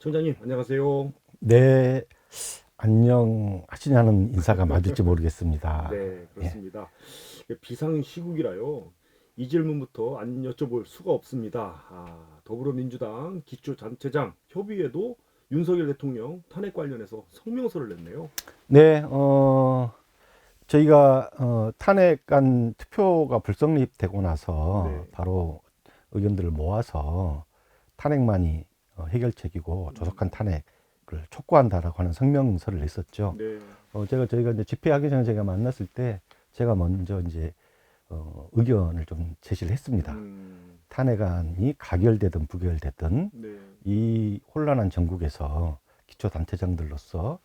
청장님 안녕하세요. 네, 안녕하시냐는 인사가 맞을지 모르겠습니다. 네, 예. 그렇습니다. 비상시국이라요. 이 질문부터 안 여쭤볼 수가 없습니다. 더불어민주당 기초단체장 협의회도 윤석열 대통령 탄핵 관련해서 성명서를 냈네요. 네, 저희가 탄핵안 투표가 불성립되고 나서 네. 바로 의견들을 모아서 탄핵만이 해결책이고 조속한 탄핵을 촉구한다라고 하는 성명서를 냈었죠. 네. 저희가 이제 집회하기 전에 제가 만났을 때 제가 먼저 이제 의견을 좀 제시를 했습니다. 탄핵안이 가결되든 부결되든 네. 이 혼란한 전국에서 기초단체장들로서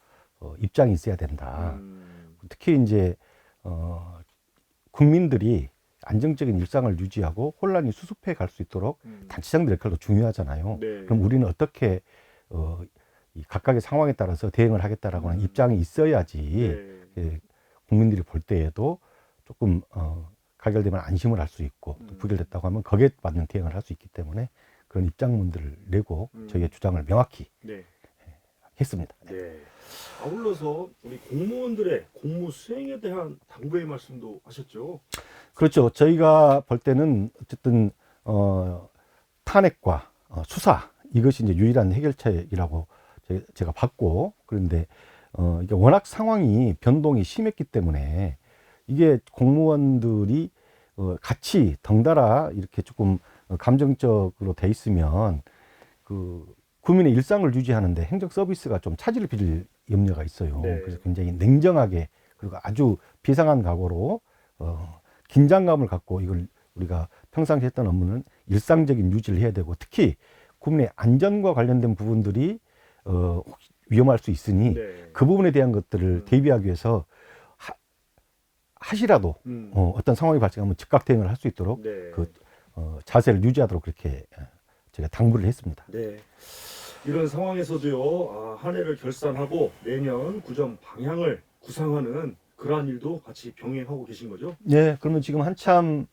입장이 있어야 된다. 특히 이제 국민들이 안정적인 일상을 유지하고 혼란이 수습해 갈 수 있도록 단체장들의 역할도 중요하잖아요. 네. 그럼 우리는 어떻게 이 각각의 상황에 따라서 대응을 하겠다라고 하는 입장이 있어야지 네. 국민들이 볼 때에도 조금 가결되면 안심을 할 수 있고 또 부결됐다고 하면 거기에 맞는 대응을 할 수 있기 때문에 그런 입장문들을 내고 저희의 주장을 명확히 네. 했습니다. 네. 아울러서 우리 공무원들의 공무 수행에 대한 당부의 말씀도 하셨죠. 그렇죠. 저희가 볼 때는 어쨌든 탄핵과 수사 이것이 이제 유일한 해결책이라고 제가 봤고, 그런데 이게 워낙 상황이 변동이 심했기 때문에 이게 공무원들이 같이 덩달아 이렇게 조금 감정적으로 돼 있으면 그 국민의 일상을 유지하는데 행정 서비스가 좀 차질을 빚을 염려가 있어요. 네. 그래서 굉장히 냉정하게 그리고 아주 비상한 각오로 긴장감을 갖고 이걸 우리가 평상시 했던 업무는 일상적인 유지를 해야 되고, 특히 국민의 안전과 관련된 부분들이 위험할 수 있으니 네. 그 부분에 대한 것들을 대비하기 위해서 하시라도 어떤 상황이 발생하면 즉각 대응을 할 수 있도록 네. 그 자세를 유지하도록 그렇게 제가 당부를 했습니다. 네. 이런 상황에서도요, 한 해를 결산하고 내년 구정 방향을 구상하는 그러한 일도 같이 병행하고 계신 거죠? 네, 그러면 지금 한참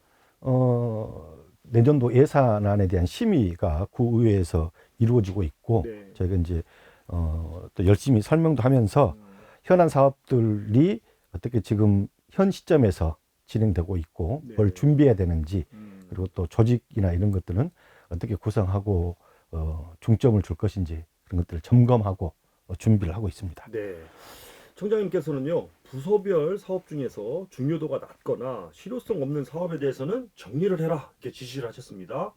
내년도 예산안에 대한 심의가 구의회에서 이루어지고 있고, 네. 저희가 이제 또 열심히 설명도 하면서 현안 사업들이 어떻게 지금 현 시점에서 진행되고 있고 네. 뭘 준비해야 되는지, 그리고 또 조직이나 이런 것들은 어떻게 구성하고 중점을 줄 것인지 그런 것들을 점검하고 준비를 하고 있습니다. 네. 청장님께서는요, 부서별 사업 중에서 중요도가 낮거나 실효성 없는 사업에 대해서는 정리를 해라 이렇게 지시를 하셨습니다.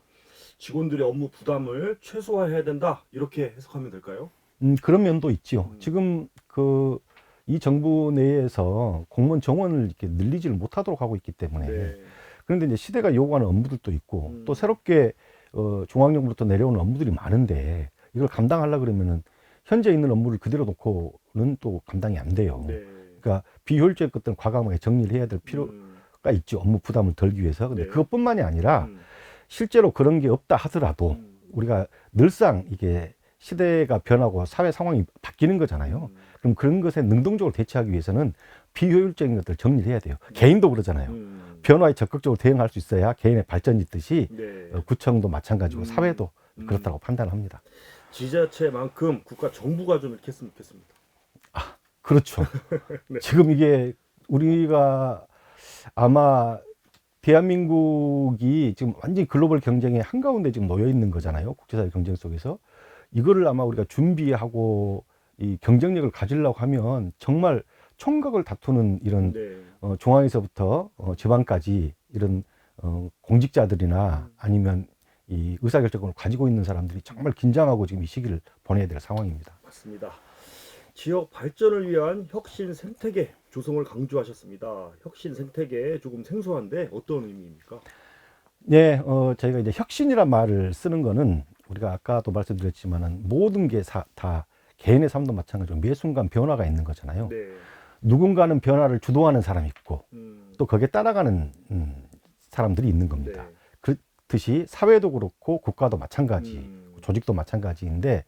직원들의 업무 부담을 최소화해야 된다 이렇게 해석하면 될까요? 그런 면도 있지요. 지금 이 정부 내에서 공무원 정원을 이렇게 늘리지를 못하도록 하고 있기 때문에. 네. 그런데 이제 시대가 요구하는 업무들도 있고 또 새롭게 중앙정부로부터 내려오는 업무들이 많은데 이걸 감당하려 그러면은 현재 있는 업무를 그대로 놓고는 또 감당이 안 돼요. 네. 그러니까 비효율적인 것들은 과감하게 정리를 해야 될 필요가 있죠. 업무 부담을 덜기 위해서. 근데 네. 그것뿐만이 아니라 실제로 그런 게 없다 하더라도 우리가 늘상 이게 시대가 변하고 사회 상황이 바뀌는 거잖아요. 그럼 그런 것에 능동적으로 대처하기 위해서는 비효율적인 것들을 정리를 해야 돼요. 개인도 그러잖아요. 변화에 적극적으로 대응할 수 있어야 개인의 발전이 있듯이 네. 구청도 마찬가지고 사회도 그렇다고 판단합니다. 지자체만큼 국가 정부가 좀 이렇게 했으면 좋겠습니다. 그렇죠. 네. 지금 이게 우리가 아마 대한민국이 지금 완전히 글로벌 경쟁의 한가운데 지금 놓여 있는 거잖아요. 국제사회 경쟁 속에서. 이거를 아마 우리가 준비하고 이 경쟁력을 가지려고 하면 정말 총각을 다투는 이런 네. 중앙에서부터 지방까지 이런 공직자들이나 아니면 이 의사결정권을 가지고 있는 사람들이 정말 긴장하고 지금 이 시기를 보내야 될 상황입니다. 맞습니다. 지역 발전을 위한 혁신 생태계 조성을 강조하셨습니다. 혁신 생태계 조금 생소한데 어떤 의미입니까? 네, 저희가 이제 혁신이란 말을 쓰는 거는 우리가 아까도 말씀드렸지만은 모든 게 다 개인의 삶도 마찬가지로 매 순간 변화가 있는 거잖아요. 네. 누군가는 변화를 주도하는 사람이 있고 또 거기에 따라가는 사람들이 있는 겁니다. 네. 그렇듯이 사회도 그렇고 국가도 마찬가지, 조직도 마찬가지인데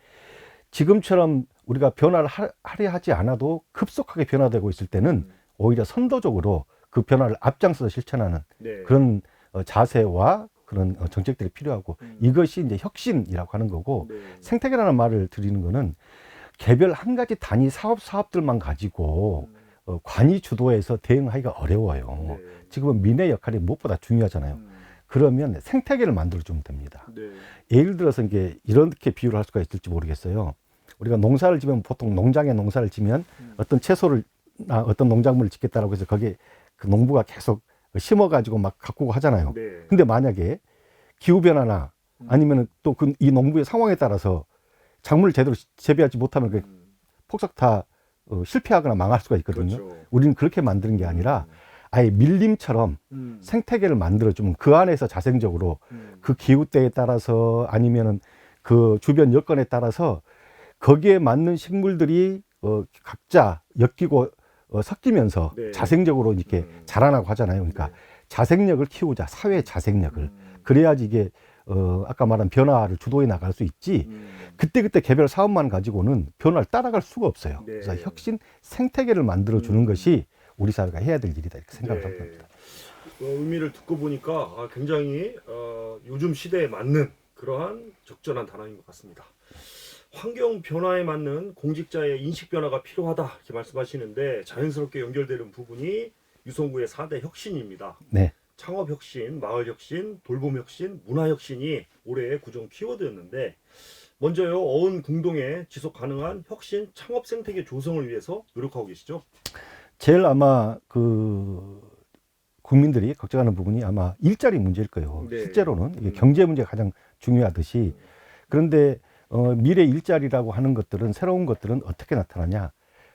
지금처럼 우리가 변화를 하려 하지 않아도 급속하게 변화되고 있을 때는 오히려 선도적으로 그 변화를 앞장서서 실천하는 네. 그런 자세와 그런 정책들이 필요하고 이것이 이제 혁신이라고 하는 거고 네. 생태계라는 말을 드리는 거는 개별 한 가지 단위 사업들만 가지고 관이 주도해서 대응하기가 어려워요. 네. 지금은 민의 역할이 무엇보다 중요하잖아요. 그러면 생태계를 만들어주면 됩니다. 네. 예를 들어서 이게 이렇게 비유를 할 수가 있을지 모르겠어요. 우리가 농사를 지면 보통 농장에 농사를 지면 어떤 채소를 어떤 농작물을 짓겠다라고 해서 거기에 그 농부가 계속 심어가지고 막 가꾸고 하잖아요. 네. 근데 만약에 기후변화나 아니면 또 이 농부의 상황에 따라서 작물을 제대로 재배하지 못하면 그 폭삭 다 실패하거나 망할 수가 있거든요. 그렇죠. 우리는 그렇게 만드는 게 아니라 아예 밀림처럼 생태계를 만들어주면 그 안에서 자생적으로 그 기후대에 따라서 아니면은 그 주변 여건에 따라서 거기에 맞는 식물들이 각자 엮이고 섞이면서 네. 자생적으로 이렇게 자라나고 하잖아요. 그러니까 네. 자생력을 키우자, 사회 자생력을. 그래야지 이게 아까 말한 변화를 주도해 나갈 수 있지. 그때그때 개별 사업만 가지고는 변화를 따라갈 수가 없어요. 네. 그래서 혁신 생태계를 만들어 주는 것이 우리 사회가 해야 될 일이다 이렇게 생각을 네. 합니다. 의미를 듣고 보니까 굉장히 요즘 시대에 맞는 그러한 적절한 단어인 것 같습니다. 환경 변화에 맞는 공직자의 인식 변화가 필요하다 이렇게 말씀하시는데 자연스럽게 연결되는 부분이 유성구의 4대 혁신입니다. 네. 창업 혁신, 마을 혁신, 돌봄 혁신, 문화 혁신이 올해의 구정 키워드였는데 먼저요 어은 공동의 지속 가능한 혁신 창업 생태계 조성을 위해서 노력하고 계시죠? 제일 아마 그 국민들이 걱정하는 부분이 아마 일자리 문제일 거예요. 네. 실제로는 이게 경제 문제가 가장 중요하듯이 그런데 미래 일자리라고 하는 것들은 새로운 것들은 어떻게 나타나냐?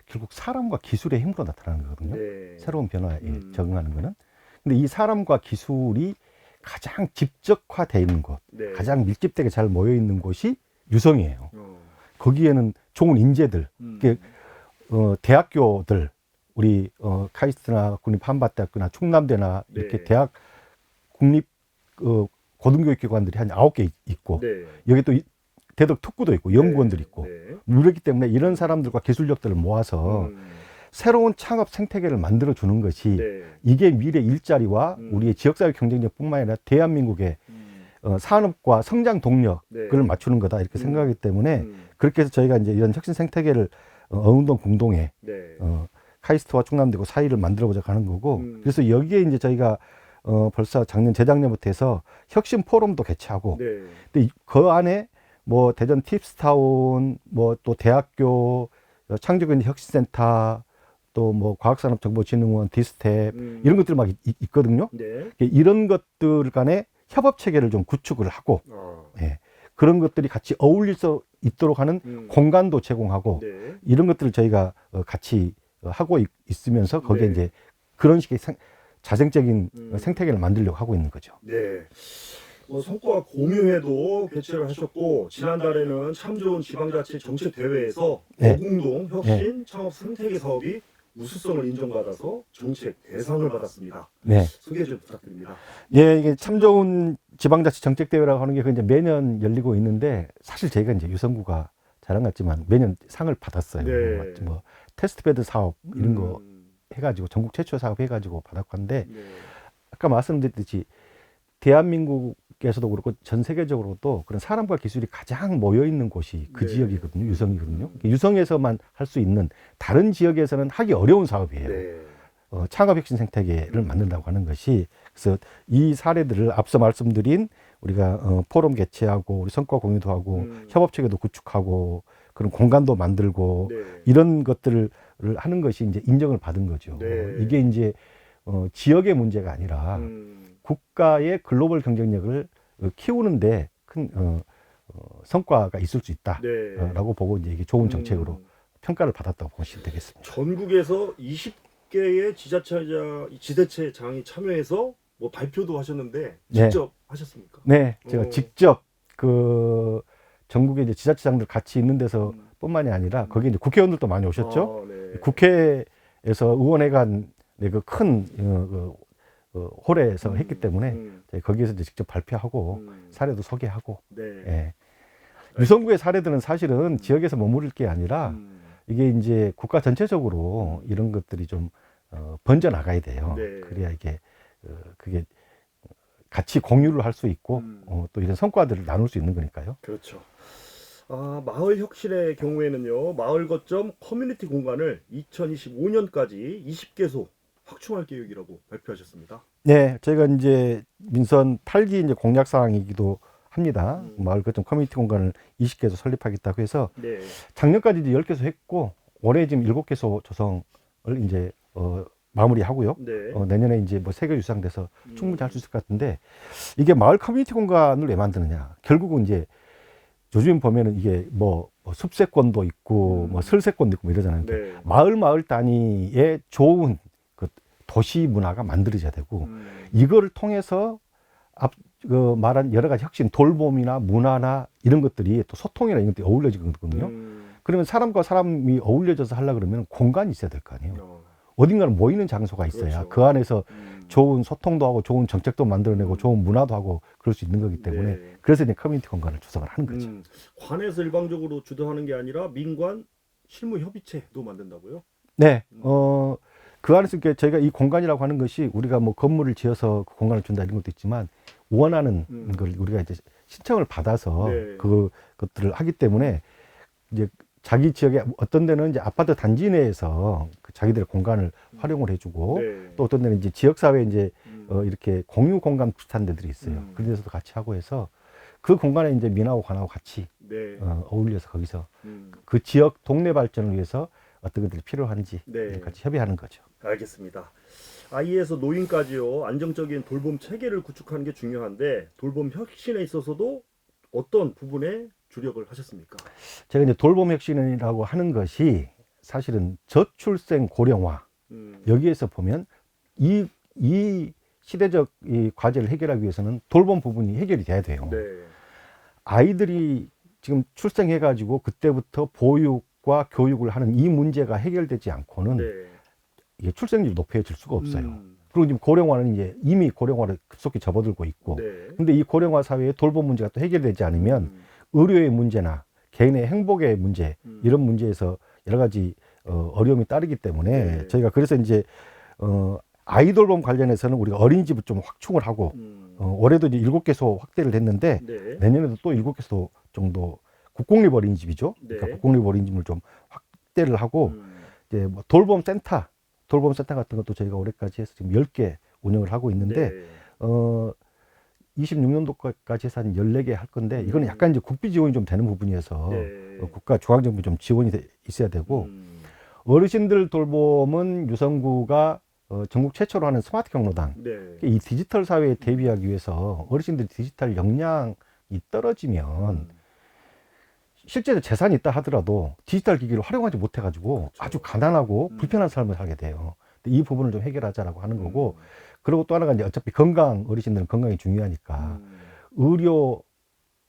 결국 사람과 기술의 힘으로 나타나는 거거든요. 네. 새로운 변화에 적응하는 거는. 근데 이 사람과 기술이 가장 집적화되어 있는 곳, 네. 가장 밀집되게 잘 모여 있는 곳이 유성이에요. 어. 거기에는 좋은 인재들, 이게 대학교들, 우리 카이스트나 국립한밭대학교나 충남대나 이렇게 네. 대학 국립 고등교육기관들이 한 9개 있고 네. 여기 또 대덕 특구도 있고 연구원들이 있고 네. 그렇기 때문에 이런 사람들과 기술력들을 모아서 새로운 창업 생태계를 만들어 주는 것이 네. 이게 미래 일자리와 우리의 지역사회 경쟁력뿐만 아니라 대한민국의 산업과 성장 동력을 네. 맞추는 거다 이렇게 생각하기 때문에 그렇게 해서 저희가 이제 이런 혁신 생태계를 어운동 공동에 네. 카이스트와 충남대고 사이를 만들어보자 하는 거고 그래서 여기에 이제 저희가 벌써 작년 재작년부터 해서 혁신 포럼도 개최하고 네. 근데 그 안에 뭐 대전 팁스타운 뭐 또 대학교 창조경제 혁신센터 또 뭐 과학산업정보진흥원 디스텝 이런 것들 막 있거든요. 네. 이런 것들 간에 협업 체계를 좀 구축을 하고 예, 그런 것들이 같이 어울릴 수 있도록 하는 공간도 제공하고 네. 이런 것들을 저희가 같이 하고 있으면서 거기에 네. 이제 그런 식의 자생적인 생태계를 만들려고 하고 있는 거죠. 네. 성과 공유회도 개최를 하셨고 지난달에는 참 좋은 지방자치 정책 대회에서 네. 어공동 혁신 창업 생태계 사업이 우수성을 인정받아서 정책 대상을 받았습니다. 네. 소개 좀 부탁드립니다. 예, 이게 참 좋은 지방자치 정책대회라고 하는 게 그 이제 매년 열리고 있는데 사실 저희가 이제 유성구가 자랑 같지만 매년 상을 받았어요. 네. 뭐 테스트베드 사업 이런 거 해가지고 전국 최초 사업 해가지고 받았고 한데 네. 아까 말씀드렸듯이 대한민국에서도 그렇고 전 세계적으로도 그런 사람과 기술이 가장 모여 있는 곳이 그 네. 지역이거든요. 유성이거든요. 유성에서만 할 수 있는 다른 지역에서는 하기 어려운 사업이에요. 네. 창업혁신 생태계를 만든다고 하는 것이 그래서 이 사례들을 앞서 말씀드린 우리가 포럼 개최하고 우리 성과 공유도 하고 협업체계도 구축하고 그런 공간도 만들고 네. 이런 것들을 하는 것이 이제 인정을 받은 거죠. 네. 이게 이제 지역의 문제가 아니라 국가의 글로벌 경쟁력을 키우는데 큰 성과가 있을 수 있다라고 보고 이제 이게 좋은 정책으로 평가를 받았다고 보시면 되겠습니다. 전국에서 20개의 지자체장이 참여해서 뭐 발표도 하셨는데 직접 하셨습니까? 네, 제가 직접 그 전국의 이제 지자체장들 같이 있는 데서 뿐만이 아니라 거기 이제 국회의원들도 많이 오셨죠. 네. 국회에서 의원회관 그 큰 홀에서 했기 때문에 거기에서 이제 직접 발표하고 사례도 소개하고 네. 예. 유성구의 사례들은 사실은 지역에서 머무를 게 아니라 이게 이제 국가 전체적으로 이런 것들이 좀 번져 나가야 돼요. 네. 그래야 이게 그게 같이 공유를 할 수 있고 음. 또 이런 성과들을 나눌 수 있는 거니까요. 그렇죠. 마을 혁신의 경우에는요, 마을 거점 커뮤니티 공간을 2025년까지 20개소 확충할 계획이라고 발표하셨습니다. 네, 저희가 이제 민선 8기 이제 공약 사항이기도 합니다. 음. 마을 거점 커뮤니티 공간을 20개소 설립하겠다고 해서 네. 작년까지 이제 10개소 했고 올해 지금 7개소 조성을 이제 마무리하고요. 네. 내년에 이제 뭐 세계 유상돼서 음. 충분히 할 수 있을 것 같은데 이게 마을 커뮤니티 공간을 왜 만드느냐? 결국은 이제 요즘 보면은 이게 뭐 숲세권도 있고 뭐 설세권도 있고 뭐 이러잖아요. 네. 마을 단위의 좋은 그 도시 문화가 만들어져야 되고 음. 이거를 통해서 말한 여러 가지 혁신, 돌봄이나 문화나 이런 것들이 또 소통이나 이런 것들이 어울려지거든요. 그러면 사람과 사람이 어울려져서 하려 그러면 공간이 있어야 될 거 아니에요. 어. 어딘가는 모이는 장소가 있어야 그렇죠. 그 안에서 음. 좋은 소통도 하고 좋은 정책도 만들어내고 음. 좋은 문화도 하고 그럴 수 있는 거기 때문에 네. 그래서 이제 커뮤니티 공간을 조성을 하는 거죠. 관에서 일방적으로 주도하는 게 아니라 민관 실무 협의체도 만든다고요? 네, 그 안에서 이렇게 저희가 이 공간이라고 하는 것이 우리가 뭐 건물을 지어서 그 공간을 준다 이런 것도 있지만 원하는 걸 우리가 이제 신청을 받아서 네. 그것들을 하기 때문에 이제 자기 지역에 어떤 데는 이제 아파트 단지 내에서 그 자기들의 공간을 활용을 해주고 네. 또 어떤 데는 이제 지역사회 이제 음. 이렇게 공유 공간 비슷한 데들이 있어요. 그런 데서도 같이 하고 해서 그 공간에 이제 민하고 관하고 같이 네. 어울려서 거기서 음. 그 지역 동네 발전을 위해서 어떤 것들이 필요한지 네. 같이 협의하는 거죠. 알겠습니다. 아이에서 노인까지요, 안정적인 돌봄 체계를 구축하는 게 중요한데 돌봄 혁신에 있어서도 어떤 부분에 주력을 하셨습니까? 제가 이제 돌봄 혁신이라고 하는 것이 사실은 저출생 고령화 여기에서 보면 이 시대적 이 과제를 해결하기 위해서는 돌봄 부분이 해결이 돼야 돼요. 네. 아이들이 지금 출생해 가지고 그때부터 보육과 교육을 하는 이 문제가 해결되지 않고는 네. 이게 출생률이 높아질 수가 없어요. 음. 그리고 지금 고령화는 이제 이미 고령화를 급속히 접어들고 있고 네. 근데 이 고령화 사회의 돌봄 문제가 또 해결되지 않으면 음. 의료의 문제나 개인의 행복의 문제 이런 문제에서 여러 가지 어려움이 따르기 때문에 네. 저희가 그래서 이제 아이 돌봄 관련해서는 우리가 어린이집을 좀 확충을 하고 올해도 이제 7개소 확대를 했는데 네. 내년에도 또 7개소 정도 국공립 어린이집이죠. 네. 그러니까 국공립 어린이집을 좀 확대를 하고 음. 이제 뭐 돌봄 센터 같은 것도 저희가 올해까지 해서 지금 10개 운영을 하고 있는데 네. 26년도까지 해서 한 14개 할 건데 이거는 약간 이제 국비 지원이 좀 되는 부분이어서 네. 국가 중앙정부 좀 지원이 있어야 되고 음. 어르신들 돌봄은 유성구가 전국 최초로 하는 스마트 경로당 네. 이 디지털 사회에 대비하기 위해서 어르신들 디지털 역량이 떨어지면 실제로 재산이 있다 하더라도 디지털 기기를 활용하지 못해 가지고 아주 가난하고 불편한 삶을 살게 돼요. 근데 이 부분을 좀 해결하자라고 하는 거고 그리고 또 하나가 이제 어차피 어르신들은 건강이 중요하니까 의료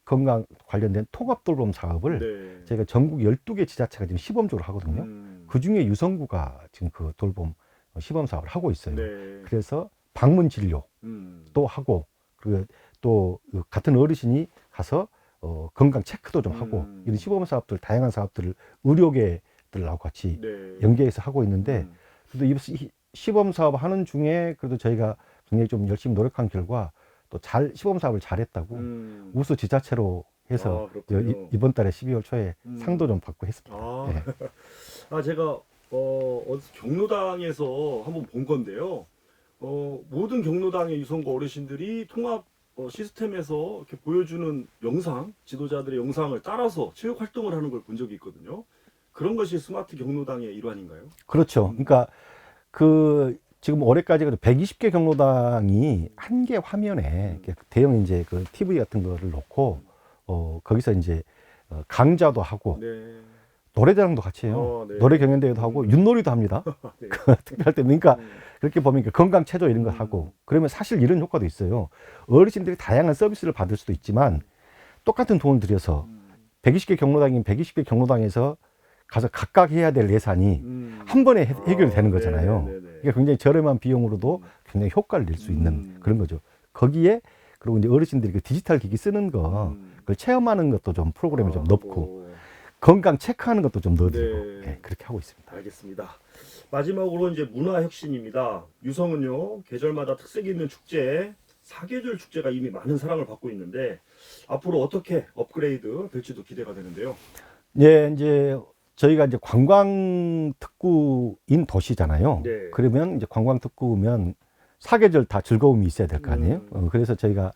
건강 관련된 통합 돌봄 사업을 네. 저희가 전국 12개 지자체가 지금 시범적으로 하거든요. 그 중에 유성구가 지금 그 돌봄 시범 사업을 하고 있어요. 네. 그래서 방문 진료도 하고 그리고 또 같은 어르신이 가서 건강 체크도 좀 하고 이런 시범 사업들 다양한 사업들을 의료계들하고 같이 네. 연계해서 하고 있는데 그래도 이 시범 사업 하는 중에 그래도 저희가 굉장히 좀 열심히 노력한 결과 또 시범 사업을 잘했다고 우수 지자체로 해서 이번 달에 12월 초에 상도 좀 받고 했습니다. 네. 제가 어디서 경로당에서 한번 본 건데요. 모든 경로당의 유성구 어르신들이 통합 시스템에서 이렇게 보여주는 영상, 지도자들의 영상을 따라서 체육 활동을 하는 걸 본 적이 있거든요. 그런 것이 스마트 경로당의 일환인가요? 그렇죠. 그러니까 지금 올해까지 120개 경로당이 한 개 화면에 대형 이제 그 TV 같은 거를 놓고 거기서 이제 강좌도 하고 네. 노래자랑도 같이 해요. 네. 노래 경연대회도 하고 윷놀이도 합니다. 네. 특별할 때 그러니까 그렇게 보면 건강 체조 이런 거 하고 그러면 사실 이런 효과도 있어요. 어르신들이 다양한 서비스를 받을 수도 있지만 똑같은 돈을 들여서 120개 경로당인 120개 경로당에서 가서 각각 해야 될 예산이 한 번에 해결이 되는 거잖아요. 그러니까 굉장히 저렴한 비용으로도 굉장히 효과를 낼 수 있는 그런 거죠. 거기에 그리고 이제 어르신들이 그 디지털 기기 쓰는 거 그걸 체험하는 것도 좀 프로그램에 좀 넣고 건강 체크하는 것도 좀 넣어드리고 네. 네, 그렇게 하고 있습니다. 알겠습니다. 마지막으로 이제 문화 혁신입니다. 유성은요 계절마다 특색 있는 축제 사계절 축제가 이미 많은 사랑을 받고 있는데 앞으로 어떻게 업그레이드 될지도 기대가 되는데요. 예, 이제 저희가 이제 관광 특구인 도시잖아요. 네. 그러면 이제 관광 특구면 사계절 다 즐거움이 있어야 될 거 아니에요. 그래서 저희가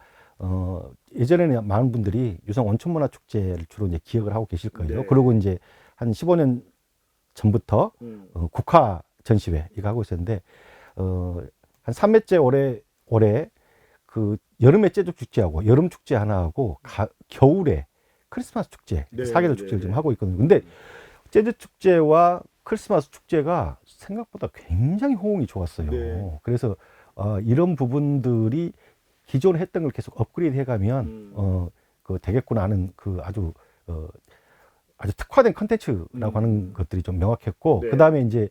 예전에는 많은 분들이 유성 온천문화 축제를 주로 이제 기억을 하고 계실 거예요. 네. 그리고 이제 한 15년 전부터 국화 전시회 이거 하고 있었는데 한 3회째 올해 그 여름에 제주 축제하고 여름 축제 하나 하고 겨울에 크리스마스 축제, 네, 사계절 네, 축제를 네. 좀 하고 있거든요. 근데 제주 축제와 크리스마스 축제가 생각보다 굉장히 호응이 좋았어요. 네. 그래서 이런 부분들이 기존에 했던 걸 계속 업그레이드 해가면 그 되겠구나 하는 그 아주 특화된 컨텐츠라고 하는 것들이 좀 명확했고, 네. 그 다음에 이제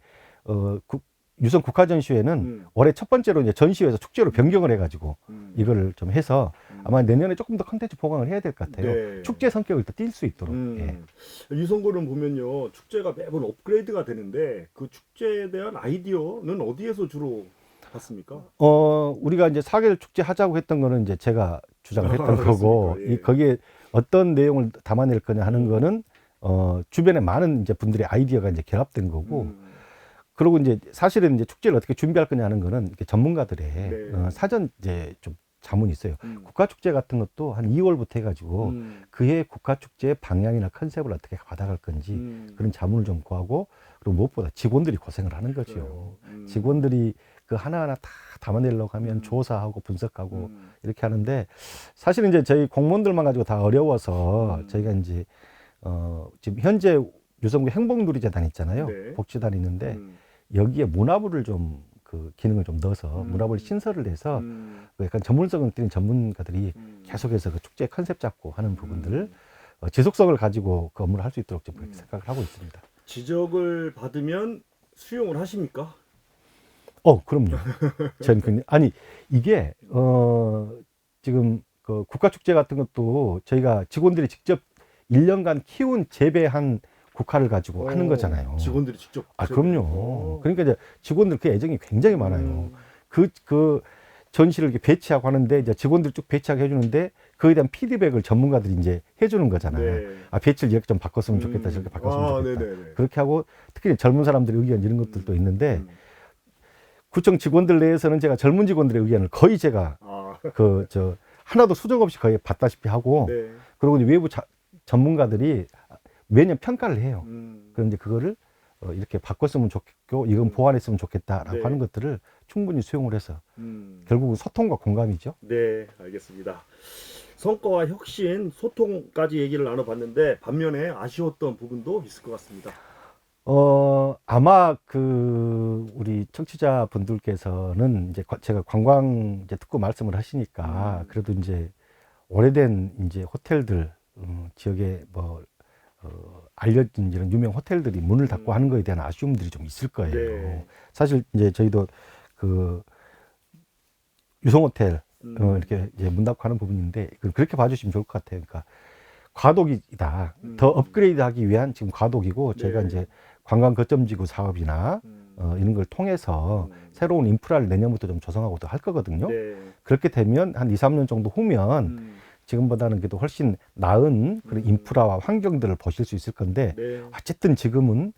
유성 국화전시회는 올해 첫 번째로 이제 전시회에서 축제로 변경을 해가지고 이거를 좀 해서 아마 내년에 조금 더 컨텐츠 보강을 해야 될 것 같아요. 네. 축제 성격을 더 띌 수 있도록. 예. 유성구는 보면요 축제가 매번 업그레이드가 되는데 그 축제에 대한 아이디어는 어디에서 주로 받습니까? 우리가 이제 사계절 축제 하자고 했던 거는 이제 제가 주장을 했던 거고, 그렇습니까? 예. 거기에 어떤 내용을 담아낼 거냐 하는 거는 주변에 많은 이제 분들의 아이디어가 이제 결합된 거고, 그리고 이제 사실은 이제 축제를 어떻게 준비할 거냐 하는 거는 이렇게 전문가들의 네. 사전 이제 좀 자문이 있어요. 국가축제 같은 것도 한 2월부터 해가지고 그해 국가축제의 방향이나 컨셉을 어떻게 받아갈 건지 그런 자문을 좀 구하고, 그리고 무엇보다 직원들이 고생을 하는 거죠. 직원들이 그 하나하나 다 담아내려고 하면 조사하고 분석하고 이렇게 하는데, 사실은 이제 저희 공무원들만 가지고 다 어려워서 저희가 이제 지금 현재 유성구 행복누리재단 있잖아요. 네. 복지단 있는데 여기에 문화부를 좀 그 기능을 좀 넣어서 문화부를 신설을 해서 그 약간 전문성을 띠는 전문가들이 계속해서 그 축제 컨셉 잡고 하는 부분들을 지속성을 가지고 그 업무를 할 수 있도록 좀 그렇게 생각을 하고 있습니다. 지적을 받으면 수용을 하십니까? 그럼요. 저는 아니 이게 지금 그 국가축제 같은 것도 저희가 직원들이 직접 1년간 키운 재배한 국화를 가지고 하는 거잖아요. 직원들이 직접. 그럼요. 그러니까 이제 직원들 그 애정이 굉장히 많아요. 그 전시를 이렇게 배치하고 하는데 이제 직원들 쭉 배치하게 해주는데 그에 대한 피드백을 전문가들이 이제 해주는 거잖아요. 네. 배치를 이렇게 좀 바꿨으면 좋겠다, 저렇게 바꿨으면 좋겠다. 네네네. 그렇게 하고 특히 젊은 사람들의 의견 이런 것들도 있는데 구청 직원들 내에서는 제가 젊은 직원들의 의견을 거의 제가 하나도 수정 없이 거의 받다시피 하고, 네. 그리고 이제 외부 전문가들이 매년 평가를 해요. 그럼 이제 그거를 이렇게 바꿨으면 좋겠고 이건 보완했으면 좋겠다라고 네. 하는 것들을 충분히 수용을 해서 결국은 소통과 공감이죠. 네, 알겠습니다. 성과와 혁신, 소통까지 얘기를 나눠봤는데 반면에 아쉬웠던 부분도 있을 것 같습니다. 아마 우리 청취자 분들께서는 이제 제가 관광 이제 듣고 말씀을 하시니까 그래도 이제 오래된 이제 호텔들 지역에 알려진 이런 유명 호텔들이 문을 닫고 하는 거에 대한 아쉬움들이 좀 있을 거예요. 네. 사실 이제 저희도 그 유성호텔 이렇게 이제 문 닫고 하는 부분인데 그렇게 봐주시면 좋을 것 같아요. 그러니까 과도기다. 더 업그레이드하기 위한 지금 과도기고 저희가 네. 이제 관광 거점지구 사업이나 이런 걸 통해서 새로운 인프라를 내년부터 좀 조성하고 또 할 거거든요. 네. 그렇게 되면 한 2, 3년 정도 후면 지금보다는 그래도 훨씬 나은 그런 인프라와 환경들을 보실 수 있을 건데, 네. 어쨌든 지금은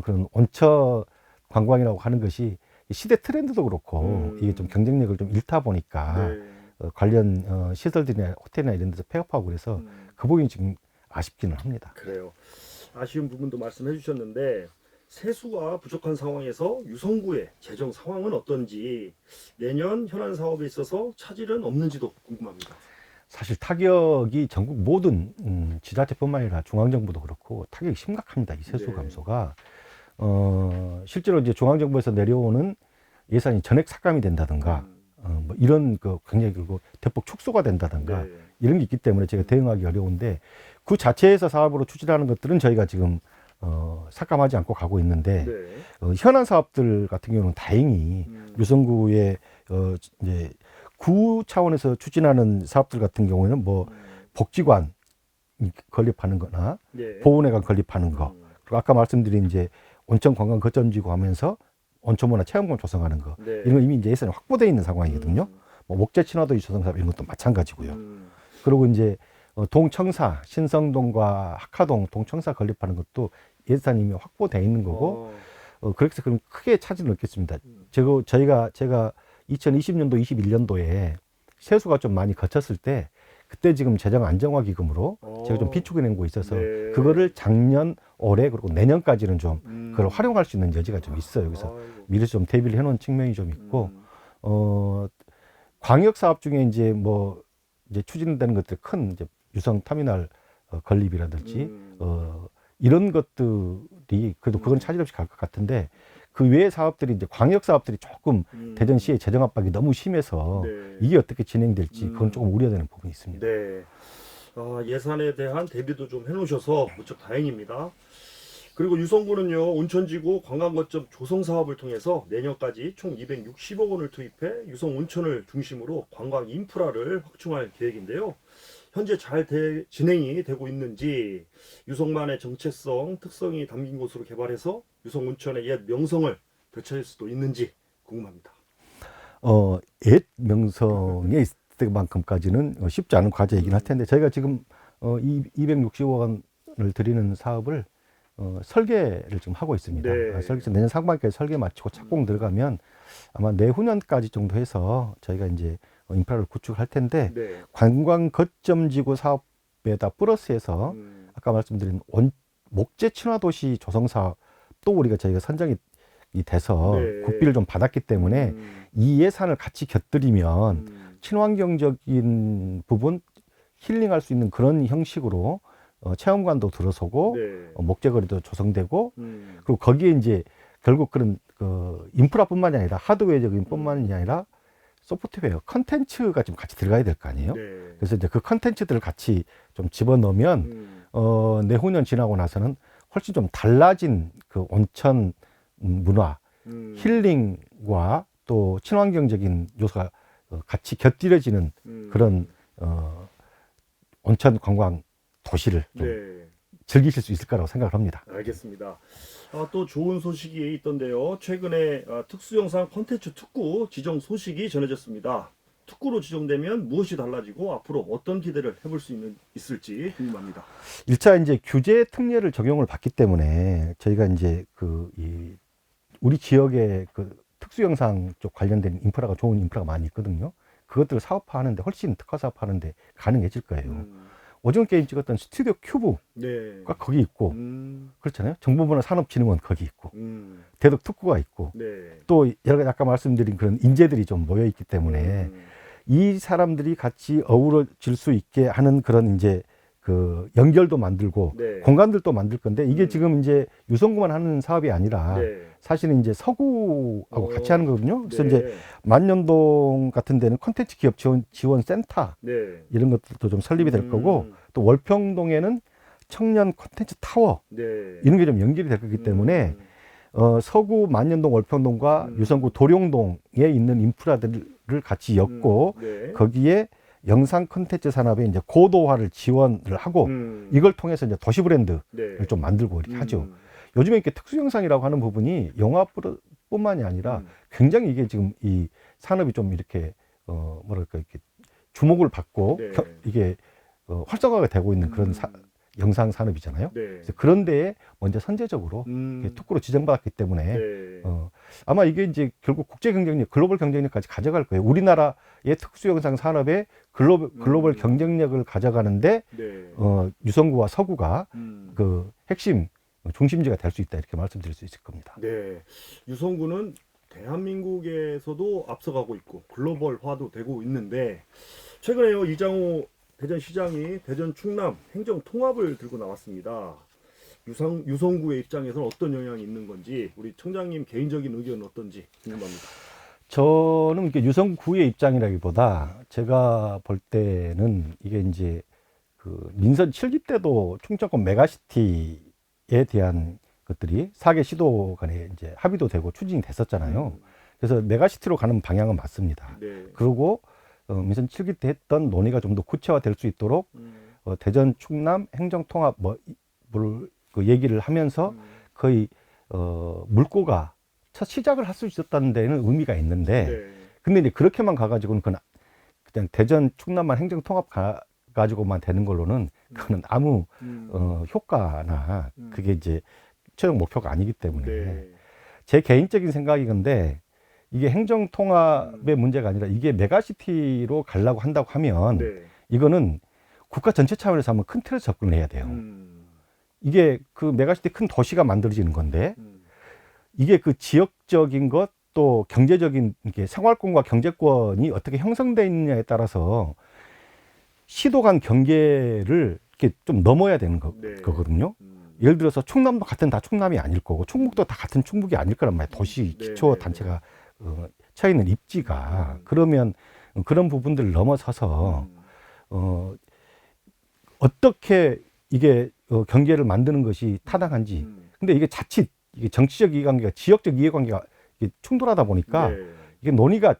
그런 온천 관광이라고 하는 것이 시대 트렌드도 그렇고 이게 좀 경쟁력을 좀 잃다 보니까 네. 관련 시설들이나 호텔이나 이런 데서 폐업하고 그래서 그 부분이 지금 아쉽기는 합니다. 그래요. 아쉬운 부분도 말씀해 주셨는데 세수가 부족한 상황에서 유성구의 재정 상황은 어떤지, 내년 현안 사업에 있어서 차질은 없는지도 궁금합니다. 사실 타격이 전국 모든 지자체뿐만 아니라 중앙정부도 그렇고 타격이 심각합니다. 이 세수 네. 감소가 실제로 이제 중앙정부에서 내려오는 예산이 전액 삭감이 된다든가 뭐 이런 그 굉장히 그리고 대폭 축소가 된다든가 네. 이런 게 있기 때문에 제가 대응하기 어려운데, 그 자체에서 사업으로 추진하는 것들은 저희가 지금 삭감하지 않고 가고 있는데 네. 현안 사업들 같은 경우는 다행히 유성구의 이제 구 차원에서 추진하는 사업들 같은 경우에는 뭐 복지관 건립하는 거나 네. 보훈회관 건립하는 거, 그리고 아까 말씀드린 이제 온천 관광 거점지구 하면서 온천문화 체험관 조성하는 거, 네. 이런 거 이미 이제 예산이 확보되어 있는 상황이거든요. 뭐 목재 친화도시 조성사업 이런 것도 마찬가지고요. 그리고 이제 동청사 신성동과 학화동 동청사 건립하는 것도 예산이 이미 확보되어 있는 거고 그렇게 해서 그럼 크게 차질은 없겠습니다. 제가 2020년도 21년도에 세수가 좀 많이 거쳤을 때 그때 지금 재정 안정화 기금으로 제가 좀 비축해 낸 거 있어서 네. 그거를 작년 올해 그리고 내년까지는 좀 그걸 활용할 수 있는 여지가 좀 있어요. 그래서 미리 좀 대비를 해놓은 측면이 좀 있고 광역 사업 중에 이제 뭐 이제 추진되는 것들 큰 이제 유성 터미널 건립이라든지 이런 것들이 그래도 그건 차질 없이 갈 것 같은데 그 외의 사업들이 이제 광역 사업들이 조금 대전시의 재정 압박이 너무 심해서 네. 이게 어떻게 진행될지 그건 조금 우려되는 부분이 있습니다. 네. 예산에 대한 대비도 좀 해놓으셔서 무척 다행입니다. 그리고 유성구는요, 온천지구 관광거점 조성 사업을 통해서 내년까지 총 260억 원을 투입해 유성 온천을 중심으로 관광 인프라를 확충할 계획인데요. 현재 잘 진행이 되고 있는지 유성만의 정체성, 특성이 담긴 곳으로 개발해서 유성 온천의 옛 명성을 되찾을 수도 있는지 궁금합니다. 옛 명성에 있을 때만큼까지는 쉽지 않은 과제이긴 할 텐데 저희가 지금 260억 원을 드리는 사업을 설계를 좀 하고 있습니다. 네. 내년 상반기에 설계 마치고 착공 들어가면 아마 내후년까지 정도 해서 저희가 이제 인프라를 구축할 텐데 네. 관광 거점지구 사업에다 플러스해서 아까 말씀드린 목재 친화도시 조성 사업 또 우리가 저희가 선정이 돼서 네. 국비를 좀 받았기 때문에 이 예산을 같이 곁들이면 친환경적인 부분 힐링할 수 있는 그런 형식으로 체험관도 들어서고 네. 목재거리도 조성되고 그리고 거기에 이제 결국 그런 인프라뿐만이 아니라 하드웨어적인 뿐만이 아니라 소프트웨어 컨텐츠가 좀 같이 들어가야 될 거 아니에요. 네. 그래서 이제 그 컨텐츠들을 같이 좀 집어넣으면 내후년 지나고 나서는 훨씬 좀 달라진 그 온천 문화 힐링과 또 친환경적인 요소가 같이 곁들여지는 그런 온천 관광 도시를 좀 네. 즐기실 수 있을 거라고 생각을 합니다. 알겠습니다. 또 좋은 소식이 있던데요. 최근에 특수영상 콘텐츠 특구 지정 소식이 전해졌습니다. 특구로 지정되면 무엇이 달라지고 앞으로 어떤 기대를 해볼 수 있을지 궁금합니다. 1차 이제 규제 특례를 적용을 받기 때문에 저희가 이제 우리 지역에 그 특수영상 쪽 관련된 인프라가 좋은 인프라가 많이 있거든요. 그것들을 사업화하는데 훨씬 특화 사업화하는데 가능해질 거예요. 오징어 게임 찍었던 스튜디오 큐브가 네. 거기 있고 그렇잖아요. 정보문화 산업진흥원 거기 있고 대덕 특구가 있고 네. 또 여러 가지 아까 말씀드린 그런 인재들이 좀 모여 있기 때문에 이 사람들이 같이 어우러질 수 있게 하는 그런 이제 그 연결도 만들고 네. 공간들도 만들 건데 이게 지금 이제 유성구만 하는 사업이 아니라 네. 사실은 이제 서구하고 같이 하는 거거든요. 그래서 네. 이제 만년동 같은 데는 콘텐츠 기업 지원 센터 네. 이런 것들도 좀 설립이 될 거고 또 월평동에는 청년 콘텐츠 타워 네. 이런 게 좀 연결이 될 거기 때문에 서구 만년동 월평동과 유성구 도룡동에 있는 인프라들을 같이 엮고 네. 거기에 영상 콘텐츠 산업에 이제 고도화를 지원을 하고 이걸 통해서 이제 도시 브랜드를 네. 좀 만들고 이렇게 하죠. 요즘에 이렇게 특수 영상이라고 하는 부분이 영화뿐만이 아니라 굉장히 이게 지금 이 산업이 좀 이렇게 뭐랄까 이렇게 주목을 받고 네. 이게 활성화가 되고 있는 그런 영상 산업이잖아요. 네. 그래서 그런 데에 먼저 선제적으로 특구로 지정받았기 때문에 네. 아마 이게 이제 결국 국제 경쟁력, 글로벌 경쟁력까지 가져갈 거예요. 우리나라의 특수 영상 산업의 글로벌 경쟁력을 가져가는데 네. 유성구와 서구가 음. 핵심 중심지가 될 수 있다 이렇게 말씀드릴 수 있을 겁니다. 네. 유성구는 대한민국에서도 앞서가고 있고 글로벌화도 되고 있는데 최근에요 이장호 대전시장이 대전 충남 행정 통합을 들고 나왔습니다. 유성구의 입장에서는 어떤 영향이 있는 건지 우리 청장님 개인적인 의견은 어떤지 궁금합니다. 저는 이게 유성구의 입장이라기보다 제가 볼 때는 이게 이제 그 민선 7기 때도 충청권 메가시티에 대한 것들이 4개 시도 간에 이제 합의도 되고 추진이 됐었잖아요. 그래서 메가시티로 가는 방향은 맞습니다. 네. 그리고 민선 7기 때 했던 논의가 좀 더 구체화될 수 있도록 대전 충남 행정통합을 그 얘기를 하면서 거의 물꼬가 첫 시작을 할 수 있었다는 데는 의미가 있는데 네. 근데 이제 그렇게만 가가지고는 그건 그냥 대전 충남만 행정통합 가지고만 되는 걸로는 그거는 아무 효과나 그게 이제 최종 목표가 아니기 때문에 네. 제 개인적인 생각이건데 이게 행정통합의 문제가 아니라 이게 메가시티로 가려고 한다고 하면 네. 이거는 국가 전체 차원에서 한번 큰 틀에서 접근을 해야 돼요. 이게 그 메가시티 큰 도시가 만들어지는 건데 이게 그 지역적인 것 또 경제적인 이게 생활권과 경제권이 어떻게 형성되어 있느냐에 따라서 시도 간 경계를 이렇게 좀 넘어야 되는 네. 거거든요. 예를 들어서 충남도 같은 다 충남이 아닐 거고 충북도 다 같은 충북이 아닐 거란 말이에요. 도시 네, 기초 네, 단체가 처해 있는 입지가 그러면 그런 부분들을 넘어서서 어떻게 이게 경계를 만드는 것이 타당한지. 근데 이게 자칫 이게 정치적 이해관계가 지역적 이해관계가 이게 충돌하다 보니까 네. 이게 논의가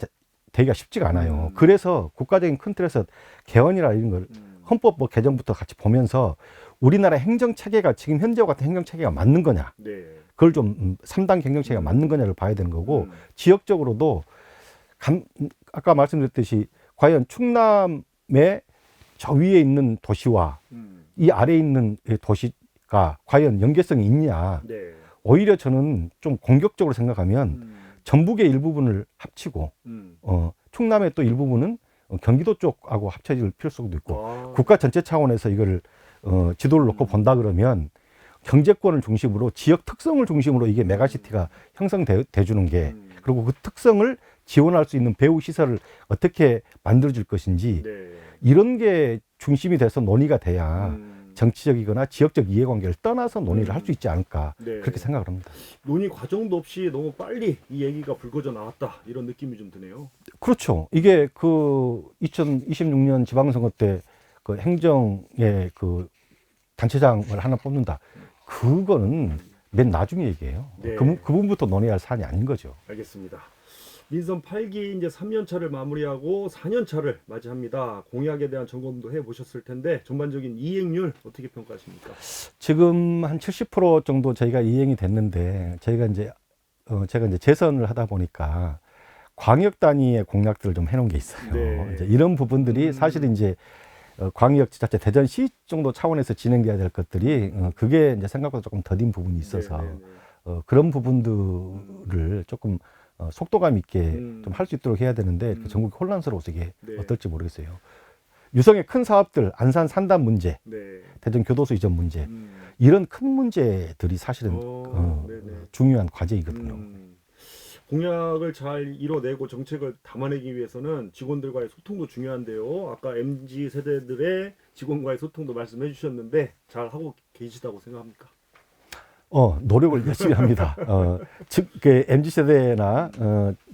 되기가 쉽지가 않아요. 그래서 국가적인 큰 틀에서 개헌이라 이런 걸 헌법 뭐 개정부터 같이 보면서 우리나라 행정 체계가 지금 현재와 같은 행정 체계가 맞는 거냐, 네. 그걸 좀 3단 행정 체계가 맞는 거냐를 봐야 되는 거고 지역적으로도 아까 말씀드렸듯이 과연 충남의 저 위에 있는 도시와 이 아래에 있는 도시가 과연 연계성이 있냐. 네. 오히려 저는 좀 공격적으로 생각하면 전북의 일부분을 합치고 충남의 또 일부분은 경기도 쪽하고 합쳐질 필요성도 있고 국가 전체 차원에서 이거를 지도를 놓고 본다 그러면 경제권을 중심으로 지역 특성을 중심으로 이게 메가시티가 형성돼 주는 게 그리고 그 특성을 지원할 수 있는 배후 시설을 어떻게 만들어줄 것인지 네. 이런 게 중심이 돼서 논의가 돼야 정치적이거나 지역적 이해관계를 떠나서 논의를 할 수 있지 않을까 네. 그렇게 생각을 합니다. 논의 과정도 없이 너무 빨리 이 얘기가 불거져 나왔다 이런 느낌이 좀 드네요. 그렇죠. 이게 그 2026년 지방선거 때 그 행정의 그 단체장을 하나 뽑는다. 그거는 맨 나중에 얘기예요. 네. 그 부분부터 논의할 사안이 아닌 거죠. 알겠습니다. 민선 8기 이제 3년 차를 마무리하고 4년 차를 맞이합니다. 공약에 대한 점검도 해 보셨을 텐데 전반적인 이행률 어떻게 평가하십니까? 지금 한 70% 정도 저희가 이행이 됐는데 저희가 이제 제가 이제 재선을 하다 보니까 광역 단위의 공약들을 좀 해놓은 게 있어요. 네. 이제 이런 부분들이 사실 이제 광역지자체 대전시 정도 차원에서 진행돼야 될 것들이 그게 이제 생각보다 조금 더딘 부분이 있어서 네, 네, 네. 그런 부분들을 조금 속도감 있게 좀 할 수 있도록 해야 되는데 이렇게 전국이 혼란스러워서 이게 네. 어떨지 모르겠어요. 유성의 큰 사업들, 안산 산단 문제, 네. 대전 교도소 이전 문제 이런 큰 문제들이 사실은 네네. 중요한 과제이거든요. 공약을 잘 이뤄내고 정책을 담아내기 위해서는 직원들과의 소통도 중요한데요. 아까 MZ 세대들의 직원과의 소통도 말씀해 주셨는데 잘 하고 계시다고 생각합니까? 노력을 열심히 합니다. 즉, MZ 세대나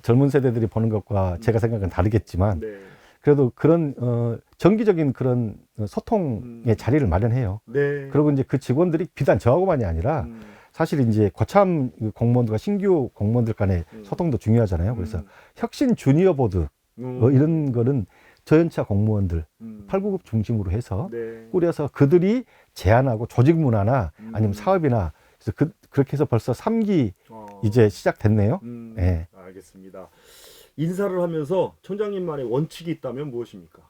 젊은 세대들이 보는 것과 제가 생각은 다르겠지만, 네. 그래도 그런 정기적인 그런 소통의 자리를 마련해요. 네. 그리고 이제 그 직원들이 비단 저하고만이 아니라 사실 이제 고참 공무원들과 신규 공무원들 간의 소통도 중요하잖아요. 그래서 혁신 주니어 보드 이런 거는 저연차 공무원들 8, 9급 중심으로 해서 네. 꾸려서 그들이 제안하고 조직 문화나 아니면 사업이나 그래서 그렇게 해서 벌써 3기 이제 시작됐네요. 네. 알겠습니다. 인사를 하면서 총장님만의 원칙이 있다면 무엇입니까?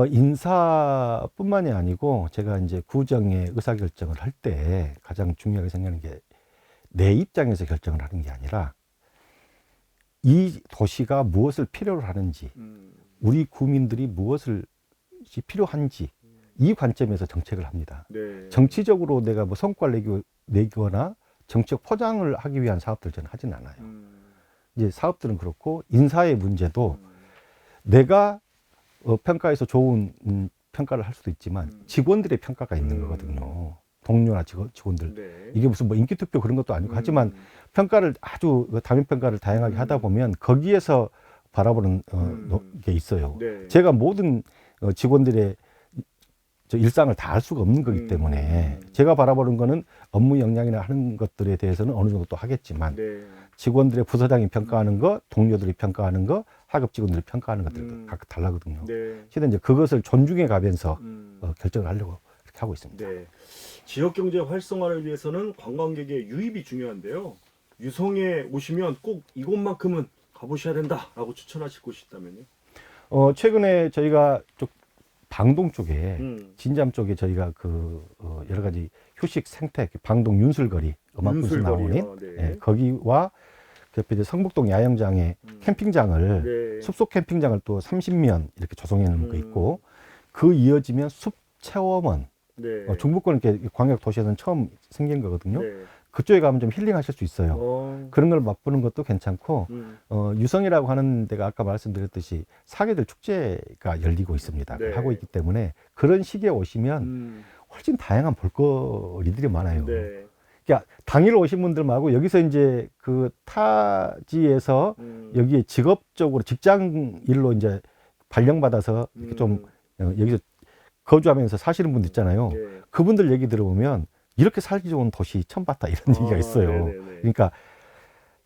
인사뿐만이 아니고 제가 이제 구정의 의사결정을 할 때 가장 중요하게 생각하는 게 내 입장에서 결정을 하는 게 아니라 이 도시가 무엇을 필요로 하는지 우리 구민들이 무엇을 필요한지 이 관점에서 정책을 합니다. 네. 정치적으로 내가 뭐 성과를 내거나 정책 포장을 하기 위한 사업들 저는 하진 않아요. 이제 사업들은 그렇고 인사의 문제도 내가 평가에서 좋은 평가를 할 수도 있지만 직원들의 평가가 있는 거거든요. 동료나 직원들. 네. 이게 무슨 뭐 인기투표 그런 것도 아니고 하지만 평가를 아주 당연평가를 다양하게 하다 보면 거기에서 바라보는 게 있어요. 네. 제가 모든 직원들의 저 일상을 다 알 수가 없는 거기 때문에 제가 바라보는 거는 업무 역량이나 하는 것들에 대해서는 어느 정도 또 하겠지만 네. 직원들의 부서장이 평가하는 거, 동료들이 평가하는 거, 하급 직원들이 평가하는 것들도 각각 다르거든요. 네. 실은 이제 그것을 존중해 가면서 결정을 하려고 이렇게 하고 있습니다. 네. 지역 경제 활성화를 위해서는 관광객의 유입이 중요한데요. 유성에 오시면 꼭 이곳만큼은 가보셔야 된다라고 추천하실 곳이 있다면요? 최근에 저희가 방동 쪽에 음. 진잠 쪽에 저희가 여러 가지 휴식 생태 방동 윤술거리 음악분수 나오는 윤술거리요. 예, 거기와 그 옆에 이제 성북동 야영장에 캠핑장을 네. 숲속 캠핑장을 또 30면 이렇게 조성해 놓은 거 음. 있고 그 이어지면 숲 체험원 네. 중부권 이렇게 광역 도시에서는 처음 생긴 거거든요. 네. 그쪽에 가면 좀 힐링하실 수 있어요. 그런 걸 맛보는 것도 괜찮고 유성이라고 하는 데가 아까 말씀드렸듯이 사계절 축제가 열리고 있습니다. 네. 하고 있기 때문에 그런 시기에 오시면 훨씬 다양한 볼거리들이 많아요. 네. 그러니까 당일 오신 분들 말고 여기서 이제 그 타지에서 여기에 직업적으로 직장 일로 이제 발령받아서 이렇게 좀 여기서 거주하면서 사시는 분들 있잖아요. 네. 그분들 얘기 들어보면 이렇게 살기 좋은 도시 처음 봤다 이런 얘기가 있어요. 네네네. 그러니까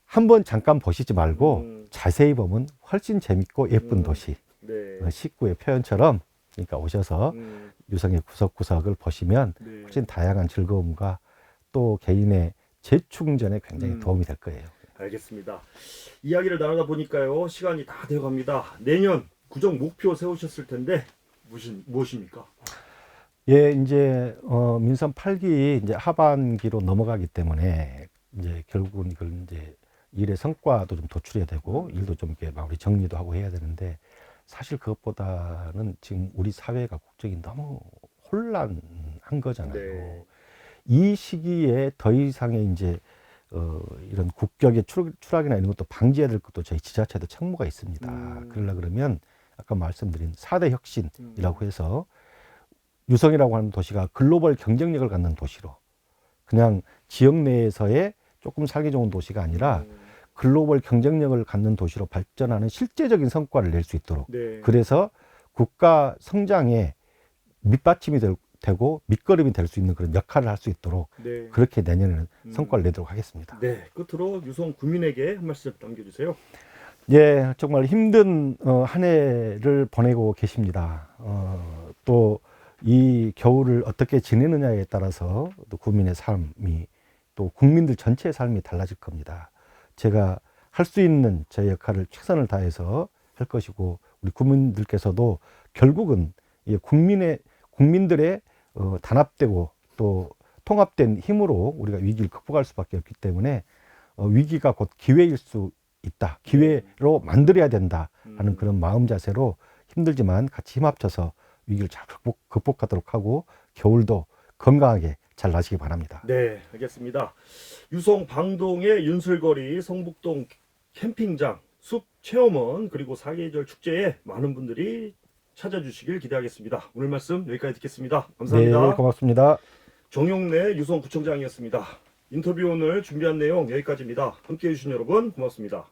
한번 잠깐 보시지 말고 자세히 보면 훨씬 재밌고 예쁜 도시. 네. 식구의 표현처럼 그러니까 오셔서 유성의 구석구석을 보시면 네. 훨씬 다양한 즐거움과 또 개인의 재충전에 굉장히 도움이 될 거예요. 알겠습니다. 이야기를 나누다 보니까요, 시간이 다 되어 갑니다. 내년 구정 목표 세우셨을 텐데 무엇입니까? 예, 이제 민선 8기 이제 하반기로 넘어가기 때문에 이제 결국은 이걸 이제 일의 성과도 좀 도출해야 되고 일도 좀 이렇게 마무리 정리도 하고 해야 되는데 사실 그것보다는 지금 우리 사회가 국정이 너무 혼란한 거잖아요. 네. 이 시기에 더 이상의 이제 이런 국격의 추락이나 이런 것도 방지해야 될 것도 저희 지자체도 책무가 있습니다. 그러면 아까 말씀드린 4대 혁신이라고 해서 유성이라고 하는 도시가 글로벌 경쟁력을 갖는 도시로 그냥 지역 내에서의 조금 살기 좋은 도시가 아니라 글로벌 경쟁력을 갖는 도시로 발전하는 실제적인 성과를 낼 수 있도록 네. 그래서 국가 성장에 밑받침이 되고 밑거름이 될 수 있는 그런 역할을 할 수 있도록 네. 그렇게 내년에는 성과를 내도록 하겠습니다. 네. 끝으로 유성 국민에게 한 말씀 남겨주세요. 예, 정말 힘든 한 해를 보내고 계십니다. 또 이 겨울을 어떻게 지내느냐에 따라서 또 국민의 삶이 또 국민들 전체의 삶이 달라질 겁니다. 제가 할 수 있는 제 역할을 최선을 다해서 할 것이고 우리 국민들께서도 결국은 이 국민들의 단합되고 또 통합된 힘으로 우리가 위기를 극복할 수밖에 없기 때문에 위기가 곧 기회일 수 있다. 기회로 만들어야 된다 하는 그런 마음 자세로 힘들지만 같이 힘 합쳐서 위기를 잘 극복하도록 하고 겨울도 건강하게 잘 나시기 바랍니다. 네, 알겠습니다. 유성 방동의 윤술거리, 성북동 캠핑장, 숲 체험원 그리고 사계절 축제에 많은 분들이 찾아주시길 기대하겠습니다. 오늘 말씀 여기까지 듣겠습니다. 감사합니다. 네, 고맙습니다. 정용래 유성구청장이었습니다. 인터뷰 오늘 준비한 내용 여기까지입니다. 함께해 주신 여러분 고맙습니다.